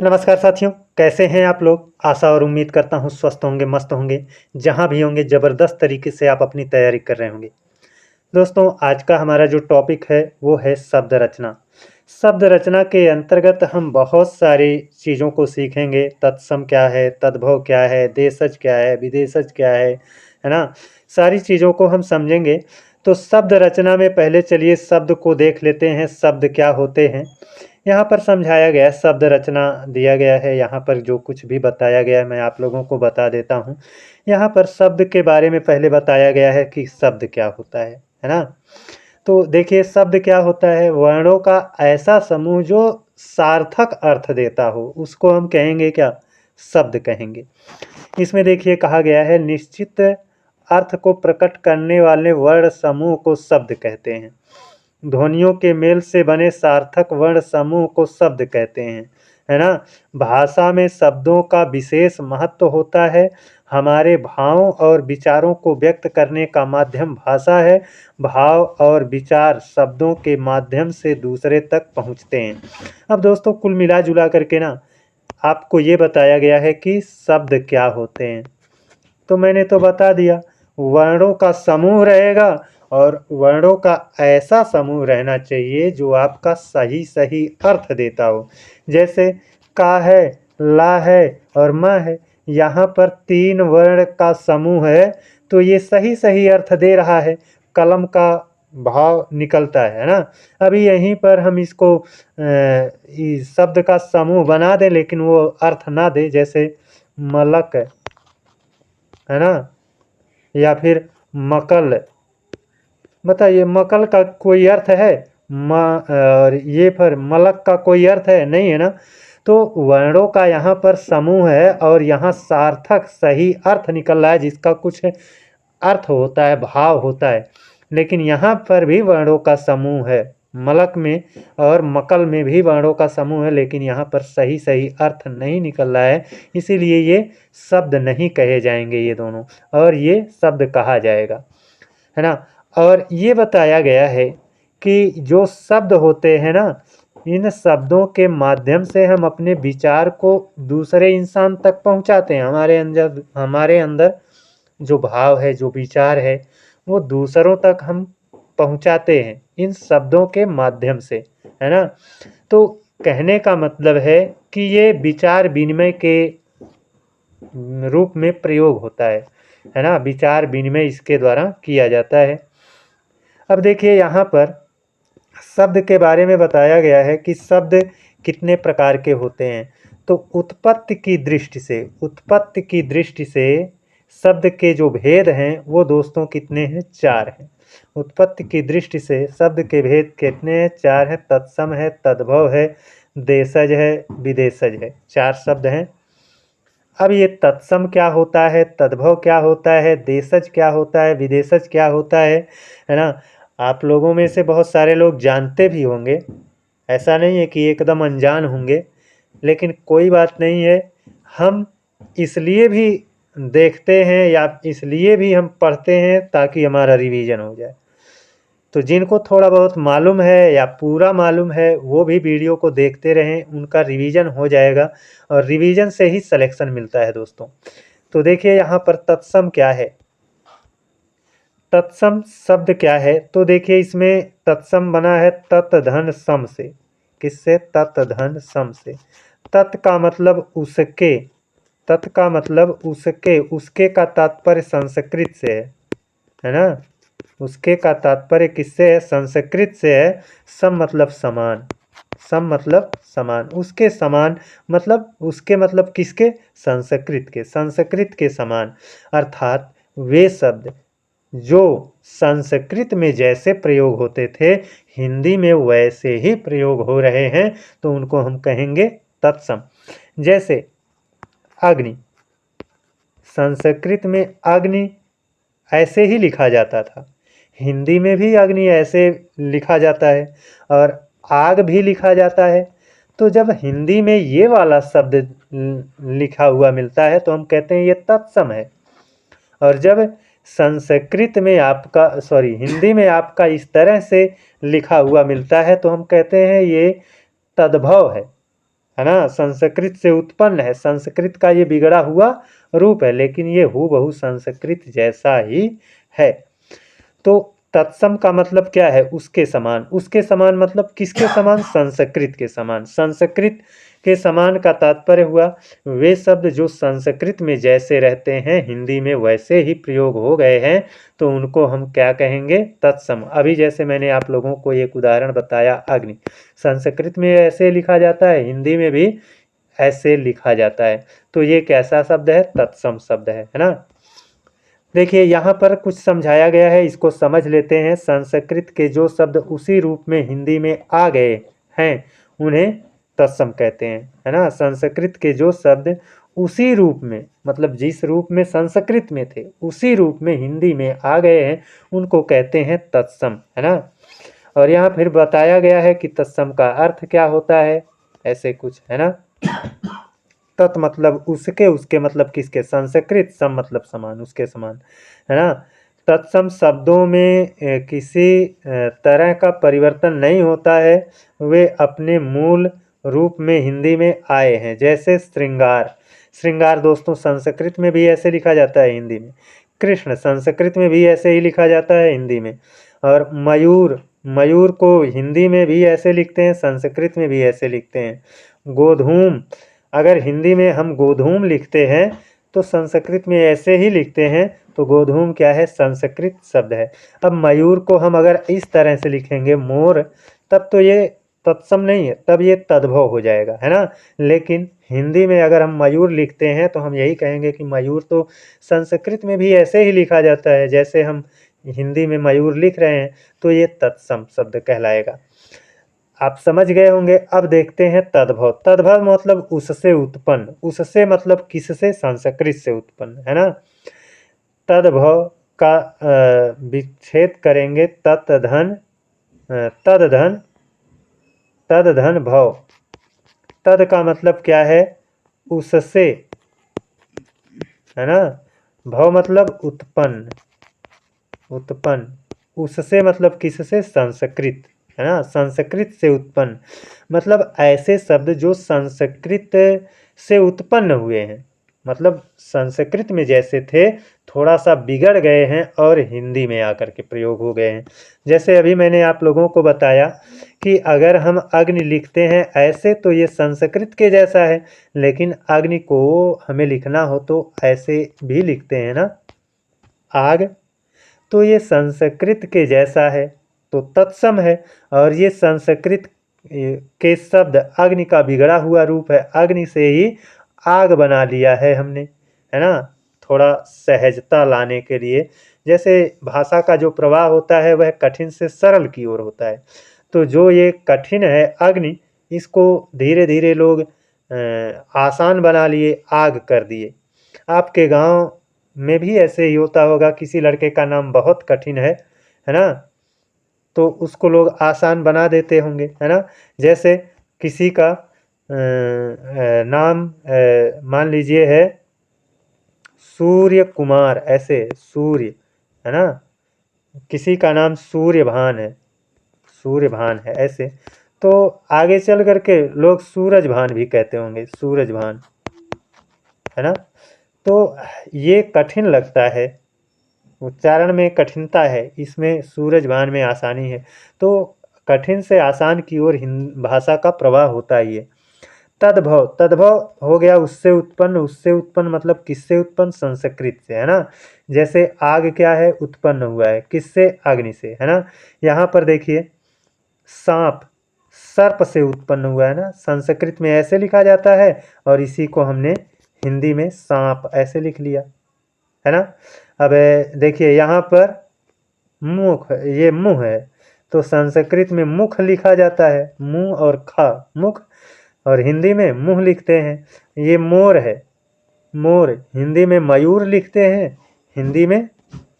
नमस्कार साथियों, कैसे हैं आप लोग? आशा और उम्मीद करता हूँ स्वस्थ होंगे, मस्त होंगे। जहाँ भी होंगे ज़बरदस्त तरीके से आप अपनी तैयारी कर रहे होंगे। दोस्तों, आज का हमारा जो टॉपिक है वो है शब्द रचना। शब्द रचना के अंतर्गत हम बहुत सारी चीज़ों को सीखेंगे। तत्सम क्या है, तद्भव क्या है, देशज क्या है, विदेशज क्या है ना? सारी चीज़ों को हम समझेंगे। तो शब्द रचना में पहले चलिए शब्द को देख लेते हैं, शब्द क्या होते हैं। यहाँ पर समझाया गया है, शब्द रचना दिया गया है। यहाँ पर जो कुछ भी बताया गया है मैं आप लोगों को बता देता हूँ। यहाँ पर शब्द के बारे में पहले बताया गया है कि शब्द क्या होता है ना? तो देखिए शब्द क्या होता है, वर्णों का ऐसा समूह जो सार्थक अर्थ देता हो उसको हम कहेंगे क्या? शब्द कहेंगे। इसमें देखिए कहा गया है निश्चित अर्थ को प्रकट करने वाले वर्ण समूह को शब्द कहते हैं। ध्वनियों के मेल से बने सार्थक वर्ण समूह को शब्द कहते हैं, है ना? भाषा में शब्दों का विशेष महत्व होता है। हमारे भावों और विचारों को व्यक्त करने का माध्यम भाषा है। भाव और विचार शब्दों के माध्यम से दूसरे तक पहुँचते हैं। अब दोस्तों कुल मिला जुला करके ना आपको ये बताया गया है कि शब्द क्या होते हैं। तो मैंने तो बता दिया, वर्णों का समूह रहेगा और वर्णों का ऐसा समूह रहना चाहिए जो आपका सही सही अर्थ देता हो। जैसे का है, ला है और म है। यहाँ पर 3 वर्ण का समूह है तो ये सही सही अर्थ दे रहा है। कलम का भाव निकलता है ना? अभी यहीं पर हम इसको इस शब्द का समूह बना दें लेकिन वो अर्थ ना दे, जैसे मलक है ना? या फिर मकल। बताइए मकल का कोई अर्थ है? और ये पर मलक का कोई अर्थ है? नहीं है ना? तो वर्णों का यहाँ पर समूह है और यहाँ सार्थक सही अर्थ निकल रहा है जिसका कुछ अर्थ होता है, भाव होता है। लेकिन यहाँ पर भी वर्णों का समूह है, मलक में और मकल में भी वर्णों का समूह है, लेकिन यहाँ पर सही सही अर्थ नहीं निकल रहा है। इसीलिए ये शब्द नहीं कहे जाएंगे ये दोनों, और ये शब्द कहा जाएगा, है ना? और ये बताया गया है कि जो शब्द होते हैं ना, इन शब्दों के माध्यम से हम अपने विचार को दूसरे इंसान तक पहुंचाते हैं। हमारे अंदर जो भाव है, जो विचार है, वो दूसरों तक हम पहुंचाते हैं इन शब्दों के माध्यम से, है ना? तो कहने का मतलब है कि ये विचार विनिमय के रूप में प्रयोग होता है ना? विचार विनिमय इसके द्वारा किया जाता है। अब देखिए यहाँ पर शब्द के बारे में बताया गया है कि शब्द कितने प्रकार के होते हैं। तो उत्पत्ति की दृष्टि से शब्द के जो भेद हैं वो दोस्तों कितने हैं? 4 हैं। उत्पत्ति की दृष्टि से शब्द के भेद कितने हैं? 4 हैं। तत्सम है, तद्भव है, देशज है, विदेशज है। 4 शब्द हैं। अब ये तत्सम क्या होता है, तद्भव क्या होता है, देशज क्या होता है, विदेशज क्या होता है ना? आप लोगों में से बहुत सारे लोग जानते भी होंगे, ऐसा नहीं है कि एकदम अनजान होंगे, लेकिन कोई बात नहीं है। हम इसलिए भी देखते हैं या इसलिए भी हम पढ़ते हैं ताकि हमारा रिवीजन हो जाए। तो जिनको थोड़ा बहुत मालूम है या पूरा मालूम है वो भी वीडियो को देखते रहें, उनका रिवीजन हो जाएगा और रिवीजन से ही सिलेक्शन मिलता है दोस्तों। तो देखिए यहाँ पर तत्सम क्या है, तत्सम शब्द क्या है? तो देखिए इसमें तत्सम बना है तत् धन सम से। किससे? तत् धन सम से। तत् का मतलब उसके, तत् का मतलब उसके, उसके का तात्पर्य संस्कृत से है ना? उसके का तात्पर्य किससे है? संस्कृत से है। सम मतलब समान, सम मतलब समान, उसके समान मतलब उसके मतलब किसके? संस्कृत के, संस्कृत के समान। अर्थात वे शब्द जो संस्कृत में जैसे प्रयोग होते थे हिंदी में वैसे ही प्रयोग हो रहे हैं, तो उनको हम कहेंगे तत्सम। जैसे अग्नि, संस्कृत में अग्नि ऐसे ही लिखा जाता था, हिंदी में भी अग्नि ऐसे लिखा जाता है और आग भी लिखा जाता है। तो जब हिंदी में ये वाला शब्द लिखा हुआ मिलता है तो हम कहते हैं ये तत्सम है, और जब संस्कृत में आपका हिंदी में आपका इस तरह से लिखा हुआ मिलता है तो हम कहते हैं ये तद्भव है ना, संस्कृत से उत्पन्न है, संस्कृत का ये बिगड़ा हुआ रूप है, लेकिन ये हूबहू संस्कृत जैसा ही है। तो तत्सम का मतलब क्या है? उसके समान। उसके समान मतलब किसके समान? संस्कृत के समान। संस्कृत के समान का तात्पर्य हुआ वे शब्द जो संस्कृत में जैसे रहते हैं हिंदी में वैसे ही प्रयोग हो गए हैं, तो उनको हम क्या कहेंगे? तत्सम। अभी जैसे मैंने आप लोगों को एक उदाहरण बताया, अग्नि, संस्कृत में ऐसे लिखा जाता है, हिंदी में भी ऐसे लिखा जाता है, तो ये कैसा शब्द है? तत्सम शब्द है ना। देखिए यहाँ पर कुछ समझाया गया है, इसको समझ लेते हैं। संस्कृत के जो शब्द उसी रूप में हिंदी में आ गए हैं उन्हें तत्सम कहते हैं, है ना। संस्कृत के जो शब्द उसी रूप में, मतलब जिस रूप में संस्कृत में थे उसी रूप में हिंदी में आ गए हैं, उनको कहते हैं तत्सम, है ना। और यहाँ फिर बताया गया है कि तत्सम का अर्थ क्या होता है, ऐसे कुछ, है ना। तत् मतलब उसके, उसके मतलब किसके? संस्कृत, सम मतलब समान, उसके समान, है ना। तत्सम शब्दों में किसी तरह का परिवर्तन नहीं होता है, वे अपने मूल रूप में हिंदी में आए हैं। जैसे श्रृंगार, श्रृंगार दोस्तों संस्कृत में भी ऐसे लिखा जाता है हिंदी में। कृष्ण संस्कृत में भी ऐसे ही लिखा जाता है हिंदी में। और मयूर, मयूर को हिंदी में भी ऐसे लिखते हैं, संस्कृत में भी ऐसे लिखते हैं। गोधूम, अगर हिंदी में हम गोधूम लिखते हैं तो संस्कृत में ऐसे ही लिखते हैं, तो गोधूम क्या है? संस्कृत शब्द है। अब मयूर को हम अगर इस तरह से लिखेंगे मोर, तब तो ये तत्सम नहीं है, तब ये तद्भव हो जाएगा, है ना। लेकिन हिंदी में अगर हम मयूर लिखते हैं तो हम यही कहेंगे कि मयूर तो संस्कृत में भी ऐसे ही लिखा जाता है जैसे हम हिंदी में मयूर लिख रहे हैं, तो ये तत्सम शब्द कहलाएगा। आप समझ गए होंगे। अब देखते हैं तद्भव। तद्भव मतलब उससे उत्पन्न, उससे मतलब किससे? संस्कृत से उत्पन्न, है ना। तद्भव का विच्छेद करेंगे, तत्धन, तद्धन, तद्धन भव। तद का मतलब क्या है? उससे, है ना। भव मतलब उत्पन्न, उत्पन्न। उससे मतलब किससे? संस्कृत, है ना, संस्कृत से उत्पन्न। मतलब ऐसे शब्द जो संस्कृत से उत्पन्न हुए हैं, मतलब संस्कृत में जैसे थे थोड़ा सा बिगड़ गए हैं और हिंदी में आकर के प्रयोग हो गए हैं। जैसे अभी मैंने आप लोगों को बताया कि अगर हम अग्नि लिखते हैं ऐसे तो ये संस्कृत के जैसा है, लेकिन अग्नि को हमें लिखना हो तो ऐसे भी लिखते हैं ना, आग, तो ये संस्कृत के जैसा है, तो तत्सम है। और ये संस्कृत के शब्द अग्नि का बिगड़ा हुआ रूप है, अग्नि से ही आग बना लिया है हमने, है ना, थोड़ा सहजता लाने के लिए। जैसे भाषा का जो प्रवाह होता है वह कठिन से सरल की ओर होता है, तो जो ये कठिन है अग्नि, इसको धीरे धीरे लोग आसान बना लिए, आग कर दिए। आपके गांव में भी ऐसे ही होता होगा, किसी लड़के का नाम बहुत कठिन है ना, तो उसको लोग आसान बना देते होंगे, है ना। जैसे किसी का नाम मान लीजिए है सूर्य कुमार, ऐसे सूर्य, है ना, किसी का नाम सूर्यभान है, सूर्यभान है ऐसे, तो आगे चल करके लोग सूरजभान भी कहते होंगे, सूरजभान, है ना। तो ये कठिन लगता है, उच्चारण में कठिनता है, इसमें सूरजभान में आसानी है, तो कठिन से आसान की ओर भाषा का प्रवाह होता ही है। तद्भव, तद्भव हो गया उससे उत्पन्न, उससे उत्पन्न मतलब किससे उत्पन्न? संस्कृत से, है ना। जैसे आग क्या है? उत्पन्न हुआ है किससे? अग्नि से, है ना। यहाँ पर देखिए सांप, सर्प से उत्पन्न हुआ है ना, संस्कृत में ऐसे लिखा जाता है और इसी को हमने हिंदी में सांप ऐसे लिख लिया, है ना। अब देखिए यहाँ पर मुख, ये मुंह है, तो संस्कृत में मुख लिखा जाता है, मुंह और खा, मुख, और हिंदी में मुंह लिखते हैं। ये मोर है, मोर, हिंदी में मयूर लिखते हैं, हिंदी में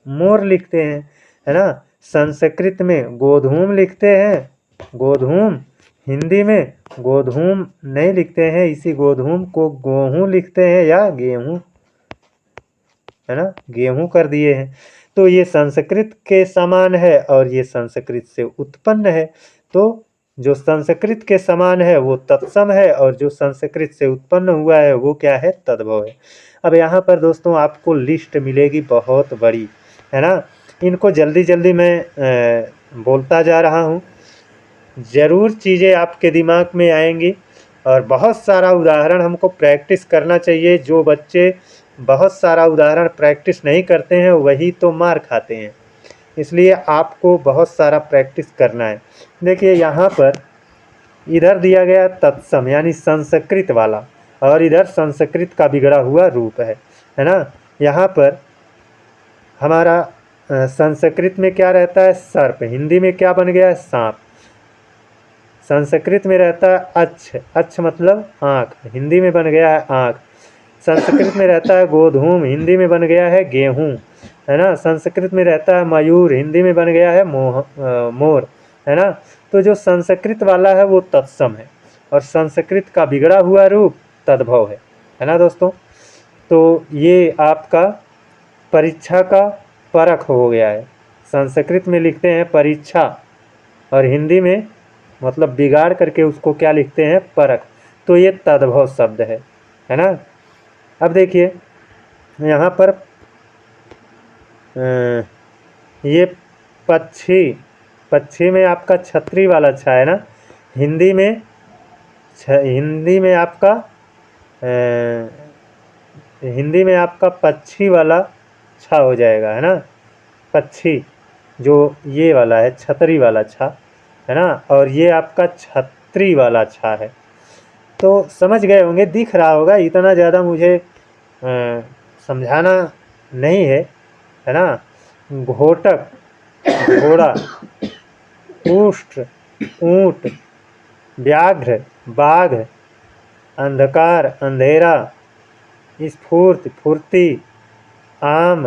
मोर लिखते हैं, है ना। संस्कृत में गोधूम लिखते हैं, गोधूम, हिंदी में गोधूम नहीं लिखते हैं, इसी गोधूम को गेहूँ लिखते हैं या गेहूँ, है ना, गेहूं कर दिए हैं। तो ये संस्कृत के समान है और ये संस्कृत से उत्पन्न है, तो जो संस्कृत के समान है वो तत्सम है, और जो संस्कृत से उत्पन्न हुआ है वो क्या है, तद्भव है। अब यहाँ पर दोस्तों आपको लिस्ट मिलेगी बहुत बड़ी, है ना। इनको जल्दी जल्दी मैं बोलता जा रहा हूँ, ज़रूर चीज़ें आपके दिमाग में आएंगी, और बहुत सारा उदाहरण हमको प्रैक्टिस करना चाहिए। जो बच्चे बहुत सारा उदाहरण प्रैक्टिस नहीं करते हैं वही तो मार खाते हैं, इसलिए आपको बहुत सारा प्रैक्टिस करना है। देखिए यहाँ पर इधर दिया गया तत्सम यानी संस्कृत वाला, और इधर संस्कृत का बिगड़ा हुआ रूप है ना। यहाँ पर हमारा संस्कृत में क्या रहता है, सर्प, हिंदी में क्या बन गया है, सांप। संस्कृत में रहता है अच्छ, अच्छ मतलब आँख, हिंदी में बन गया है आँख। संस्कृत में रहता है गोधूम, हिंदी में बन गया है गेहूँ, है ना। संस्कृत में रहता है मयूर, हिंदी में बन गया है मोर, है ना। तो जो संस्कृत वाला है वो तत्सम है, और संस्कृत का बिगड़ा हुआ रूप तद्भव है ना दोस्तों। तो ये आपका परीक्षा का परख हो गया है। संस्कृत में लिखते हैं परीक्षा, और हिंदी में मतलब बिगाड़ करके उसको क्या लिखते हैं, परख। तो ये तद्भव शब्द है ना। अब देखिए यहाँ पर ये पक्षी, पक्षी में आपका छतरी वाला छा है ना। हिंदी में आपका पक्षी वाला छा हो जाएगा, है ना। पक्षी जो ये वाला है छतरी वाला छा, है ना, और ये आपका छतरी वाला छा है। तो समझ गए होंगे, दिख रहा होगा, इतना ज़्यादा मुझे समझाना नहीं है ना। घोटक घोड़ा, ऊष्ट ऊँट, व्याघ्र बाघ, अंधकार अंधेरा, स्फूर्त फुर्ती, आम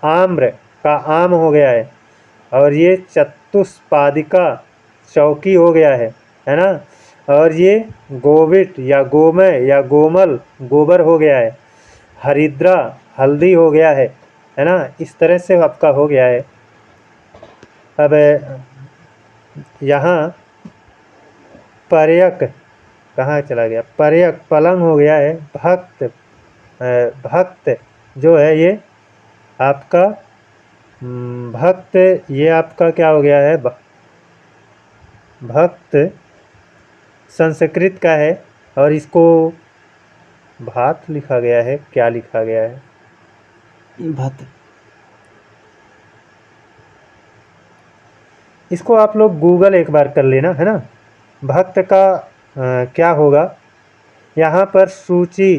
आम्र का आम हो गया है, और ये चतुष्पादिका चौकी हो गया है ना। और ये गोविट या गोमय या गोमल गोबर हो गया है। हरिद्रा हल्दी हो गया है ना। इस तरह से आपका हो गया है। अब यहाँ पर्यक कहाँ चला गया, पर्यक पलंग हो गया है। भक्त भक्त जो है ये आपका भक्त, ये आपका क्या हो गया है, भक्त संस्कृत का है, और इसको भात लिखा गया है, क्या लिखा गया है, भात। इसको आप लोग गूगल एक बार कर लेना, है ना। भक्त का क्या होगा, यहाँ पर सूची,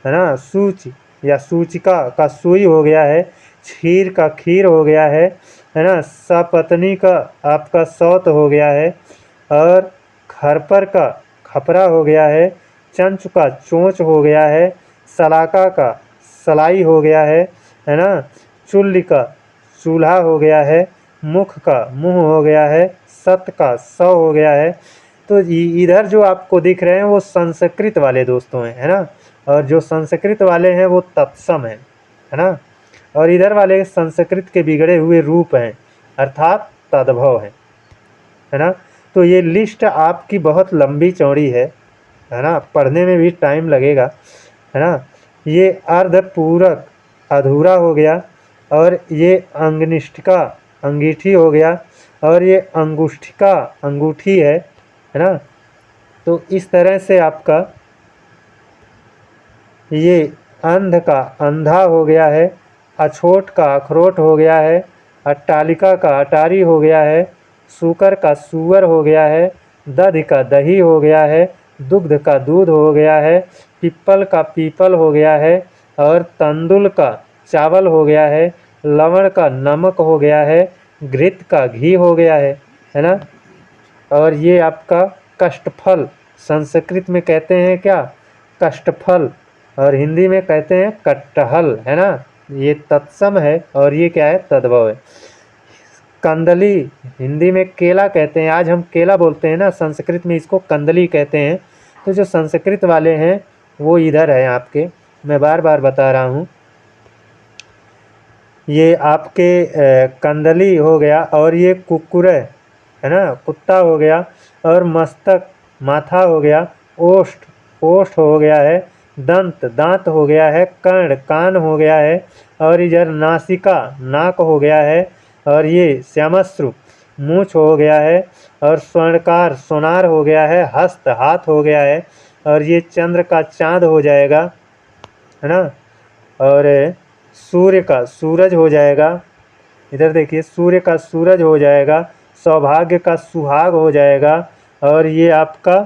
है ना, सूच या सूचिका का सुई हो गया है। क्षीर का खीर हो गया है ना। सपत्नी का आपका सौत हो गया है, और खरपर का खपरा हो गया है। चंच का चोंच हो गया है। सलाका का सलाई हो गया है ना। चुल्ली का चूल्हा हो गया है। मुख का मुंह हो गया है। सत का सौ हो गया है। तो इधर जो आपको दिख रहे हैं वो संस्कृत वाले दोस्तों हैं, है ना, और जो संस्कृत वाले हैं वो तत्सम है ना, और इधर वाले संस्कृत के बिगड़े हुए रूप हैं, अर्थात तद्भव है ना। तो ये लिस्ट आपकी बहुत लंबी चौड़ी है ना, पढ़ने में भी टाइम लगेगा, है ना। ये अर्धपूरक अधूरा हो गया, और ये अंगनिष्ठिका अंगीठी हो गया, और ये अंगुष्ठिका अंगूठी है ना। तो इस तरह से आपका ये अंध का अंधा हो गया है। अछोट का अखरोट हो गया है। अट्टालिका का अटारी हो गया है। सूकर का सूअर हो गया है। दधि का दही हो गया है। दुग्ध का दूध हो गया है। पिप्पल का पीपल हो गया है, और तंदुल का चावल हो गया है। लवण का नमक हो गया है। घृत का घी हो गया है ना। और ये आपका कष्टफल, संस्कृत में कहते हैं क्या, कष्टफल, और हिंदी में कहते हैं कटहल, है ना। ये तत्सम है, और ये क्या है, तद्भव है। कंदली हिंदी में केला कहते हैं, आज हम केला बोलते हैं ना, संस्कृत में इसको कंदली कहते हैं। तो जो संस्कृत वाले हैं वो इधर है आपके, मैं बार बार बता रहा हूँ। ये आपके कंदली हो गया, और ये कुक्कुर है ना, कुत्ता हो गया, और मस्तक माथा हो गया, ओष्ठ ओष्ठ हो गया है, दंत दांत हो गया है, कर्ण कान हो गया है, और इधर नासिका नाक हो गया है, और ये श्यामश्रु मूछ हो गया है, और स्वर्णकार सोनार हो गया है, हस्त हाथ हो गया है, और ये चंद्र का चांद हो जाएगा, है ना। और सूर्य का सूरज हो जाएगा, इधर देखिए सूर्य का सूरज हो जाएगा, सौभाग्य का सुहाग हो जाएगा, और ये आपका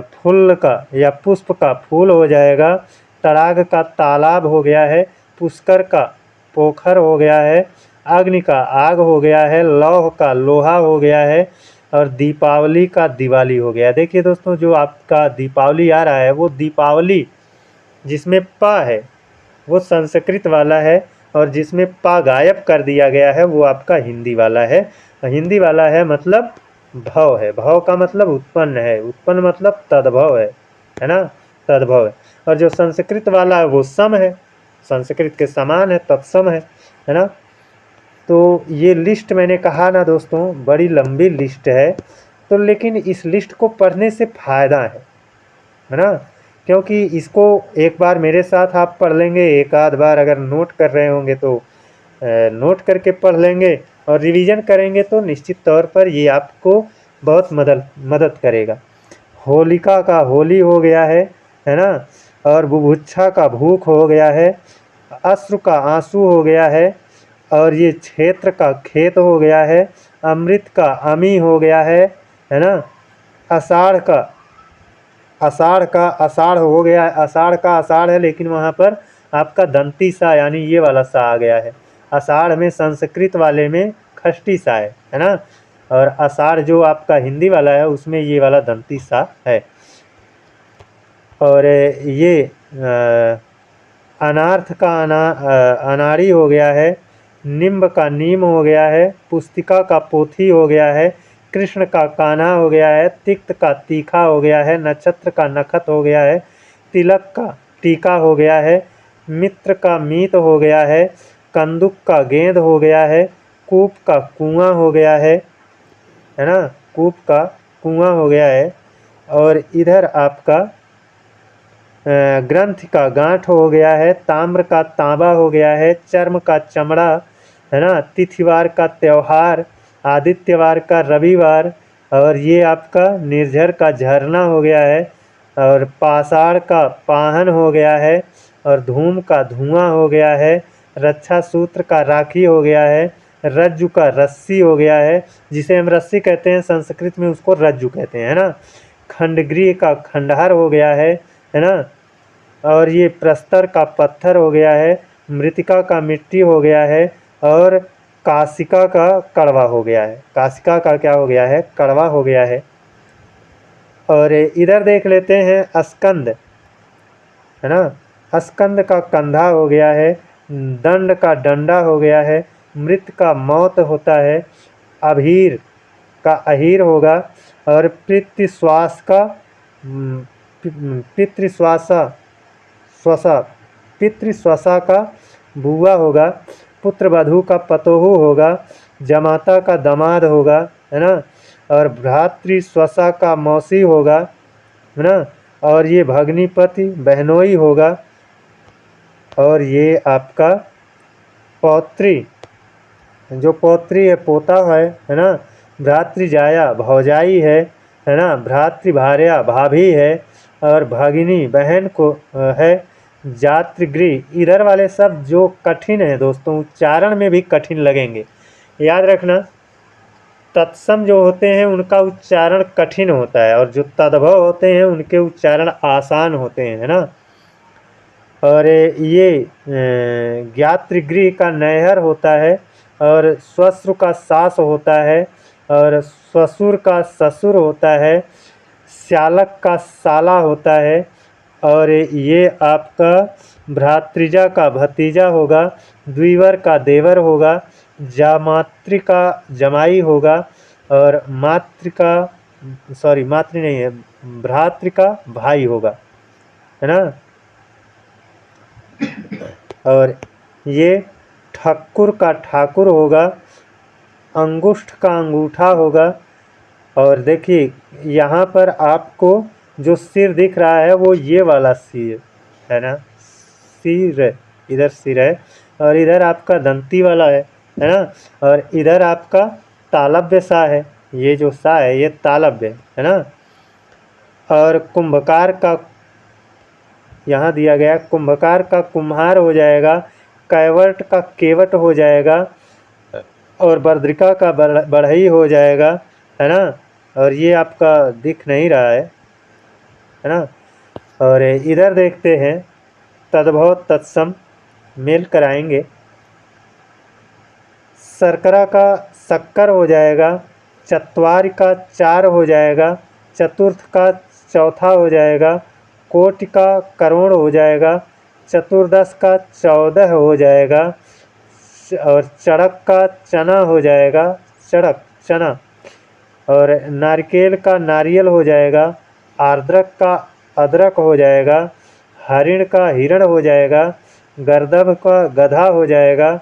फूल का या पुष्प का फूल हो जाएगा, तड़ाग का तालाब हो गया है, पुष्कर का पोखर हो गया है, अग्नि का आग हो गया है, लौह का लोहा हो गया है, और दीपावली का दिवाली हो गया। देखिए दोस्तों, जो आपका दीपावली आ रहा है वो दीपावली जिसमें प है वो संस्कृत वाला है, और जिसमें पा गायब कर दिया गया है वो आपका हिंदी वाला है। हिंदी वाला है मतलब भव है, भव का मतलब उत्पन्न है, उत्पन्न मतलब तद्भव है ना, तद्भव है। और जो संस्कृत वाला है वो सम है, संस्कृत के समान है, तत्सम है ना। तो ये लिस्ट मैंने कहा ना दोस्तों, बड़ी लंबी लिस्ट है, तो लेकिन इस लिस्ट को पढ़ने से फ़ायदा है ना, क्योंकि इसको एक बार मेरे साथ आप पढ़ लेंगे, एक आध बार अगर नोट कर रहे होंगे तो नोट करके पढ़ लेंगे, और रिवीजन करेंगे तो निश्चित तौर पर ये आपको बहुत मदद करेगा। होलिका का होली हो गया है ना, और बुभुक्षा का भूख हो गया है, अश्रु का आंसू हो गया है, और ये क्षेत्र का खेत हो गया है, अमृत का अमी हो गया है ना, आषाढ़ का आषाढ़ हो गया है, आषाढ़ का आषाढ़ है, लेकिन वहाँ पर आपका दंती सा यानी ये वाला सा आ गया है। आषाढ़ में संस्कृत वाले में खष्टी सा है ना, और आषाढ़ जो आपका हिंदी वाला है उसमें ये वाला दंती सा है। और ये अनार्थ का अनाड़ी हो गया है, निम्ब का नीम हो गया है, पुस्तिका का पोथी हो गया है, कृष्ण का कान्हा हो गया है, तिक्त का तीखा हो गया है, नक्षत्र का नखत हो गया है, तिलक का टीका हो गया है, मित्र का मीत हो गया है, कंदुक का गेंद हो गया है, कूप का कुआं हो गया है ना, कूप का कुआं हो गया है। और इधर आपका ग्रंथ का गांठ हो गया है, ताम्र का तांबा हो गया है, चर्म का चमड़ा है ना, तिथिवार का त्यौहार, आदित्यवार का रविवार, और ये आपका निर्झर का झरना हो गया है, और पाषाढ़ का पाहन हो गया है, और धूम का धुआं हो गया है, रक्षा सूत्र का राखी हो गया है, रज्जु का रस्सी हो गया है, जिसे हम रस्सी कहते हैं संस्कृत में उसको रज्जु कहते हैं, है ना। खंडगृह का खंडहर हो गया है ना, और ये प्रस्तर का पत्थर हो गया है, मृतिका का मिट्टी हो गया है, और काशिका का कड़वा हो गया है, काशिका का क्या हो गया है, कड़वा हो गया है। और इधर देख लेते हैं स्कंद, है ना, स्कंद का कंधा हो गया है, दंड का डंडा हो गया है, मृत का मौत होता है, अभीर का अहीर होगा, और पितृश्वास का पितृश्वासा स्वसा पितृश्वसा का बुआ होगा, पुत्र वधू का पतोहू होगा, जमाता का दामाद होगा, है ना, और भ्रातृश्वसा का मौसी होगा, है ना, और ये भग्निपति बहनोई होगा, और ये आपका पौत्री, जो पौत्री है पोता है ना, भ्रातृजाया भौजाई है ना, भ्रातृभार्या भाभी है, और भगिनी बहन को है, जातृगृह। इधर वाले सब जो कठिन है दोस्तों, उच्चारण में भी कठिन लगेंगे, याद रखना। तत्सम जो होते हैं उनका उच्चारण कठिन होता है, और जो तद्भव होते हैं उनके उच्चारण आसान होते हैं, है ना। और ये ज्ञातृगृह का नैहर होता है, और श्वश्रु का सास होता है, और ससुर का ससुर होता है, श्यालक का साला होता है, और ये आपका भ्रातृजा का भतीजा होगा, द्विवर का देवर होगा, जामातृ का जमाई होगा, और मातृ नहीं है, भ्रातृ का भाई होगा, है ना। और ये ठक्कुर का ठाकुर होगा, अंगुष्ठ का अंगूठा होगा, और देखिए यहाँ पर आपको जो सिर दिख रहा है वो ये वाला सिर है ना, सिर है, इधर सिर है और इधर आपका दंती वाला है ना, और इधर आपका तालव्य सा है, ये जो सा है ये तालव्य है ना। और कुंभकार का यहाँ दिया गया, कुंभकार का कुम्हार हो जाएगा, कैवट का केवट हो जाएगा और बर्द्रिका का बढ़ई हो जाएगा है ना। और ये आपका दिख नहीं रहा है ना। और इधर देखते हैं तद्भव तत्सम मेल कराएंगे। शर्करा का शक्कर हो जाएगा, चत्वार का चार हो जाएगा, चतुर्थ का चौथा हो जाएगा, कोटि का करोड़ हो जाएगा, चतुर्दश का 14 हो जाएगा और चढ़क का चना हो जाएगा, चढ़क चना। और नारकेल का नारियल हो जाएगा, आर्द्रक का अदरक हो जाएगा, हरिण का हिरण हो जाएगा, गर्दभ का गधा हो जाएगा,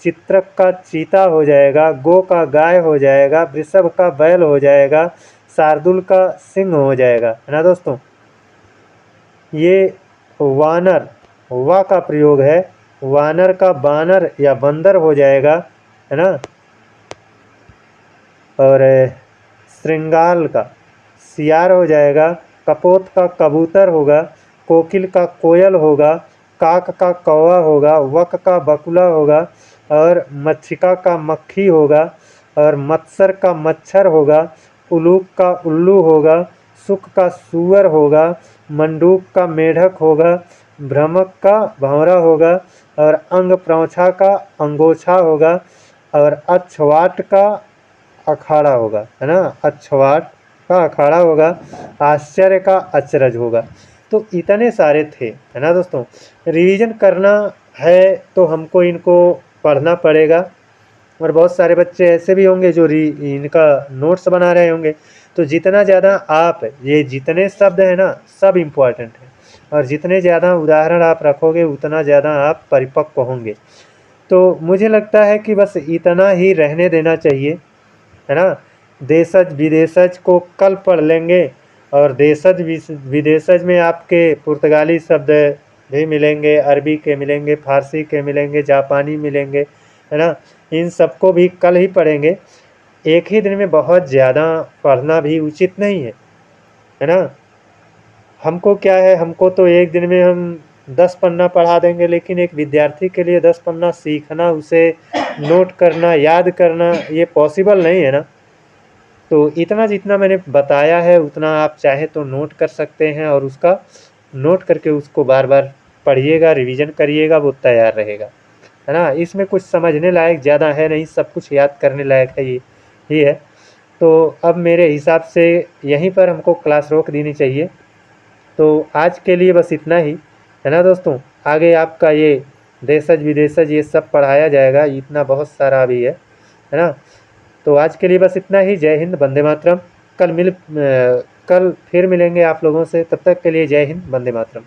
चित्रक का चीता हो जाएगा, गो का गाय हो जाएगा, वृषभ का बैल हो जाएगा, शार्दुल का सिंह हो जाएगा है ना दोस्तों। ये वानर वा का प्रयोग है, वानर का बानर या बंदर हो जाएगा है ना। और श्रृंगाल का सियार हो जाएगा, कपोत का कबूतर होगा, कोकिल का कोयल होगा, काक का कौवा होगा, वक का बकुला होगा और मच्छिका का मक्खी होगा और मत्सर का मच्छर होगा, उलूक का उल्लू होगा, सुख का सूअर होगा, मंडूक का मेढक होगा, भ्रमक का भंवरा होगा और अंग प्रौछा का अंगोछा होगा और अक्षवाट का अखाड़ा होगा है ना, अक्षवाट का अखाड़ा होगा, आश्चर्य का अचरज होगा। तो इतने सारे थे है ना दोस्तों। रिवीजन करना है तो हमको इनको पढ़ना पड़ेगा और बहुत सारे बच्चे ऐसे भी होंगे जो इनका नोट्स बना रहे होंगे। तो जितना ज़्यादा आप ये जितने शब्द हैं ना सब इम्पोर्टेंट है और जितने ज़्यादा उदाहरण आप रखोगे उतना ज़्यादा आप परिपक्व होंगे। तो मुझे लगता है कि बस इतना ही रहने देना चाहिए है ना। देशज विदेशज को कल पढ़ लेंगे और देशज विदेशज में आपके पुर्तगाली शब्द भी मिलेंगे, अरबी के मिलेंगे, फारसी के मिलेंगे, जापानी मिलेंगे है ना। इन सबको भी कल ही पढ़ेंगे। एक ही दिन में बहुत ज़्यादा पढ़ना भी उचित नहीं है ना। हमको क्या है, हमको तो एक दिन में हम 10 पन्ना पढ़ा देंगे, लेकिन एक विद्यार्थी के लिए 10 पन्ना सीखना, उसे नोट करना, याद करना ये पॉसिबल नहीं है ना। तो इतना जितना मैंने बताया है उतना आप चाहे तो नोट कर सकते हैं और उसका नोट करके उसको बार बार पढ़िएगा, रिवीजन करिएगा, वो तैयार रहेगा है ना। इसमें कुछ समझने लायक ज़्यादा है नहीं, सब कुछ याद करने लायक है ये ही है। तो अब मेरे हिसाब से यहीं पर हमको क्लास रोक देनी चाहिए। तो आज के लिए बस इतना ही है ना दोस्तों। आगे आपका ये देशज विदेशज ये सब पढ़ाया जाएगा, इतना बहुत सारा भी है ना। तो आज के लिए बस इतना ही। जय हिंद, वंदे मातरम। कल फिर मिलेंगे आप लोगों से, तब तक के लिए जय हिंद, वंदे मातरम।